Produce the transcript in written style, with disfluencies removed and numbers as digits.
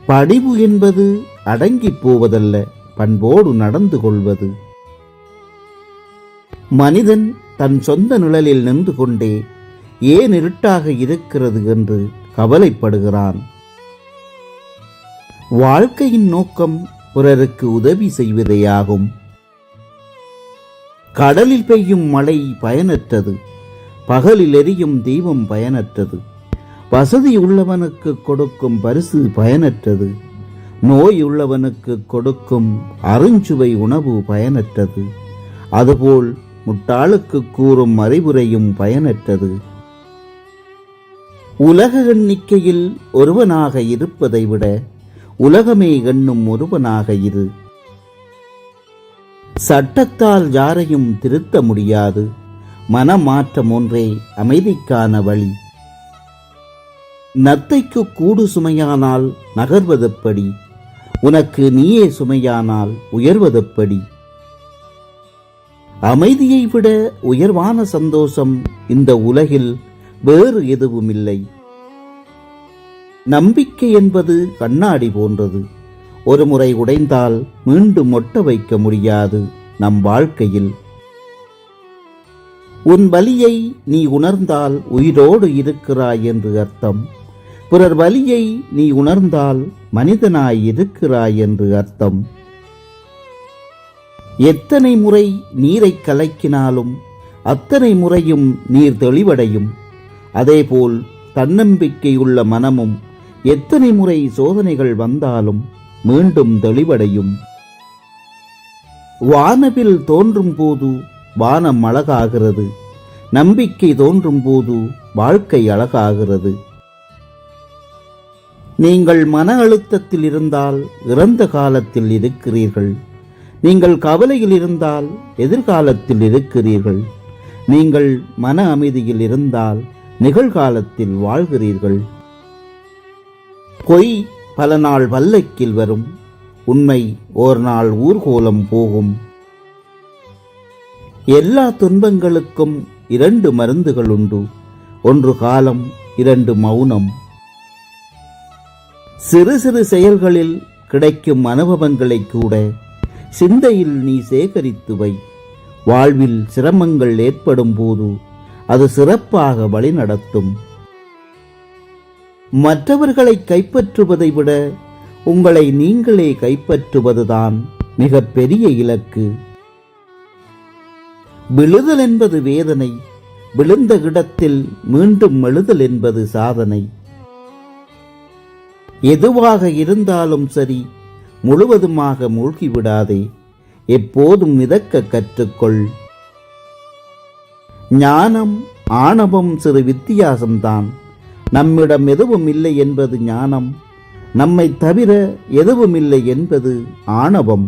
படிவு என்பது அடங்கிப் போவதல்ல, பண்போடு நடந்து கொள்வது. மனிதன் தன் சொந்த நிழலில் நின்று கொண்டே ஏன் இருட்டாக இருக்கிறது என்று கவலைப்படுகிறான். வாழ்க்கையின் நோக்கம் பிறருக்கு உதவி செய்வதேயாகும். கடலில் பெய்யும் மழை பயனற்றது, பகலில் எரியும் தீபம் பயனற்றது, வசதி உள்ளவனுக்கு கொடுக்கும் பரிசு பயனற்றது, நோய் உள்ளவனுக்கு கொடுக்கும் அருஞ்சுவை உணவு பயனற்றது, அதுபோல் முட்டாளுக்கு கூறும் அறிவுரையும் பயனற்றது. உலக எண்ணிக்கையில் ஒருவனாக இருப்பதை விட உலகமே எண்ணும் ஒருவனாக இரு. சட்டத்தால் யாரையும் திருத்த முடியாது, மனமாற்றம் ஒன்றே அமைதிக்கான வழி. நத்தைக்கு கூடு சுமையானால் நகர்வதெப்படி, உனக்கு நீயே சுமையானால் உயர்வதெப்படி? அமைதியை விட உயர்வான சந்தோஷம் இந்த உலகில் வேறு எதுவுமில்லை. நம்பிக்கை என்பது கண்ணாடி போன்றது. ஒரு முறை உடைந்தால் மீண்டும் ஒட்ட வைக்க முடியாது. நம் வாழ்க்கையில் உன் வலியை நீ உணர்ந்தால் உயிரோடு இருக்கிறாய் என்று அர்த்தம். பிறர் வலியை நீ உணர்ந்தால் மனிதனாய் இருக்கிறாய் என்று அர்த்தம். எத்தனை முறை நீரை கலக்கினாலும் அத்தனை முறையும் நீர் தெளிவடையும். அதேபோல் தன்னம்பிக்கையுள்ள மனமும் எத்தனை முறை சோதனைகள் வந்தாலும் மீண்டும் தெளிவடையும். வானவில் தோன்றும் போது வானம் அழகாகிறது, நம்பிக்கை தோன்றும் போது வாழ்க்கை அழகாகிறது. நீங்கள் மன அழுத்தத்தில் இருந்தால் இறந்த காலத்தில் இருக்கிறீர்கள். நீங்கள் கவலையில் இருந்தால் எதிர்காலத்தில் இருக்கிறீர்கள். நீங்கள் மன அமைதியில் இருந்தால் நிகழ்காலத்தில் வாழ்கிறீர்கள். பொய் பல நாள் பல்லக்கில் வரும், உண்மை ஓர் நாள் ஊர்கோலம் போகும். எல்லா துன்பங்களுக்கும் 2 மருந்துகள் உண்டு. ஒன்று காலம், 2 மௌனம். சிறு சிறு செயல்களில் கிடைக்கும் அனுபவங்களை கூட சிந்தையில் நீ சேகரித்து வை. வாழ்வில் சிரமங்கள் ஏற்படும் போது அது சிறப்பாக வழிநடத்தும். மற்றவர்களை கைப்பற்றுவதை விட உங்களை நீங்களே கைப்பற்றுவதுதான் மிக பெரிய இலக்கு. விழுதல் என்பது வேதனை, விழுந்த இடத்தில் மீண்டும் எழுதல் என்பது சாதனை. எதுவாக இருந்தாலும் சரி, முழுவதுமாக மூழ்கிவிடாதே. எப்போதும் மிதக்க கற்றுக்கொள். ஞானம் ஆணவம் சிறு வித்தியாசம்தான். நம்மிடம் எதுவும் இல்லை என்பது ஞானம், நம்மை தவிர எதுவும் இல்லை என்பது ஆணவம்.